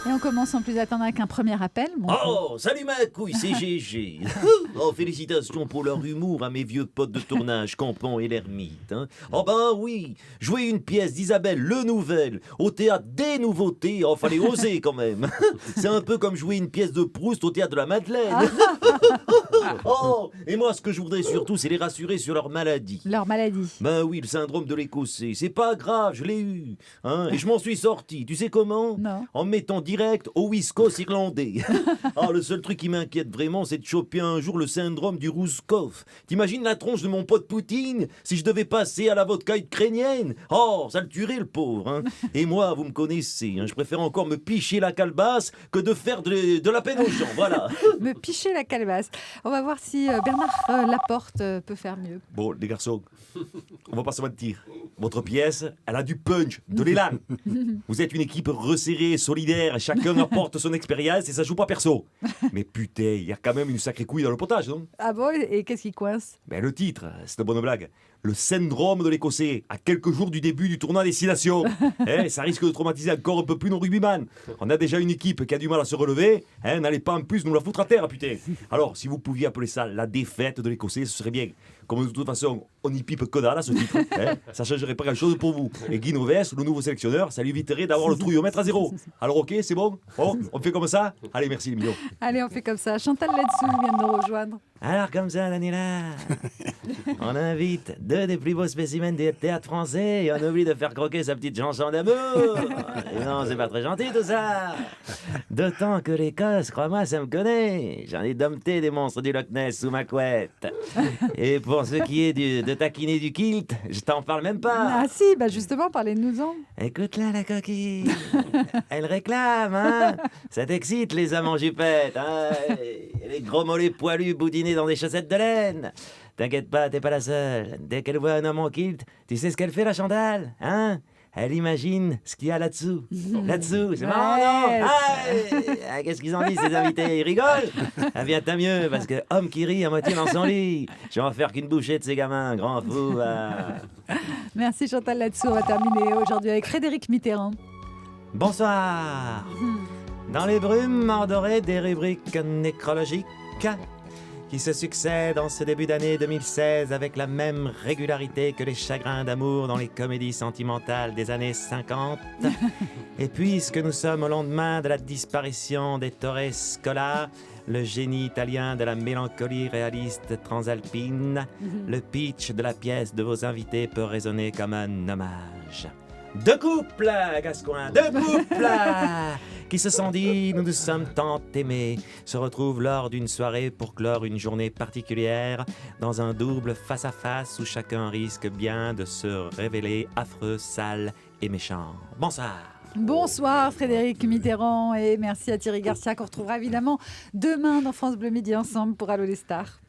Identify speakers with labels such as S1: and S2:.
S1: Et on commence sans plus attendre avec un premier appel.
S2: Oh, salut ma couille, c'est GG. Oh, félicitations pour leur humour à mes vieux potes de tournage, Campan et l'Ermite. Hein. Oh ben oui, jouer une pièce d'Isabelle Le Nouvel au théâtre des Nouveautés, oh, fallait oser quand même. C'est un peu comme jouer une pièce de Proust au théâtre de la Madeleine. Oh, et moi ce que je voudrais surtout, c'est les rassurer sur leur maladie.
S1: Leur maladie.
S2: Ben oui, le syndrome de l'Écossais, c'est pas grave, je l'ai eu. Hein, et je m'en suis sorti, tu sais comment?
S1: Non.
S2: En me mettant direct au Wiscos irlandais. Ah, le seul truc qui m'inquiète vraiment, c'est de choper un jour le syndrome du Rouskov. T'imagines la tronche de mon pote Poutine si je devais passer à la vodka ukrainienne? Oh, ça le tuerait le pauvre. Hein. Et moi, vous me connaissez, hein, je préfère encore me picher la calebasse que de faire de la peine aux gens, voilà.
S1: Me picher la calebasse. On va voir si Bernard Laporte peut faire mieux.
S2: Bon, les garçons, on va pas se mentir. Votre pièce, elle a du punch, de l'élan. Vous êtes une équipe resserrée, solidaire, chacun apporte son expérience et ça joue pas perso. Mais putain, il y a quand même une sacrée couille dans le potage, non?
S1: Ah bon, et qu'est-ce qui coince?
S2: Ben le titre, c'est une bonne blague. Le syndrome de l'Écossais, à quelques jours du début du tournoi Destination. Ça risque de traumatiser encore un peu plus nos rugbyman. On a déjà une équipe qui a du mal à se relever. N'allez pas en plus nous la foutre à terre, putain. Alors, si vous pouviez appeler ça la défaite de l'Écossais, ce serait bien. Comme de toute façon, on y pipe que dalle à ce titre. Ça changerait pas grand-chose pour vous. Et Guy Noves, le nouveau sélectionneur, ça lui éviterait d'avoir le trouillomètre à zéro. Alors ok, c'est bon? Oh, on fait comme ça? Allez, merci les millions.
S1: Allez, on fait comme ça. Chantal Latsou vient de nous rejoindre.
S2: Alors comme ça, Daniela, on invite deux des plus beaux spécimens du théâtre français et on oublie de faire croquer sa petite chanson d'amour. Et non, c'est pas très gentil tout ça. D'autant que l'Écosse, crois-moi, ça me connaît. J'en ai dompté des monstres du Loch Ness sous ma couette. Et pour ce qui est de taquiner du kilt, je t'en parle même pas.
S1: Ah si, bah justement, parlez-nous-en.
S2: Écoute-la, la coquille. Elle réclame, hein. Ça t'excite, les hommes en jupette, hein. Et les gros mollets poilus boudinés dans des chaussettes de laine. T'inquiète pas, t'es pas la seule. Dès qu'elle voit un homme en kilt, tu sais ce qu'elle fait, la Chantal, hein? Elle imagine ce qu'il y a là-dessous. Là-dessous, c'est marrant, non? Ah, qu'est-ce qu'ils en disent, ces invités? Ils rigolent? Ah bien, tant mieux, parce que homme qui rit à moitié dans son lit. Je vais en faire qu'une bouchée de ces gamins, grand fou.
S1: Merci Chantal Latsou. On va terminer aujourd'hui avec Frédéric Mitterrand.
S2: Bonsoir. Dans les brumes mordorées des rubriques nécrologiques qui se succèdent en ce début d'année 2016 avec la même régularité que les chagrins d'amour dans les comédies sentimentales des années 50. Et puisque nous sommes au lendemain de la disparition des Torres Scola, le génie italien de la mélancolie réaliste transalpine, le pitch de la pièce de vos invités peut résonner comme un hommage. Deux couples, Gascoin, deux couples qui se sont dit « Nous nous sommes tant aimés » se retrouvent lors d'une soirée pour clore une journée particulière dans un double face-à-face où chacun risque bien de se révéler affreux, sale et méchant. Bonsoir.
S1: Bonsoir Frédéric Mitterrand et merci à Thierry Garcia qu'on retrouvera évidemment demain dans France Bleu Midi ensemble pour Allô les stars.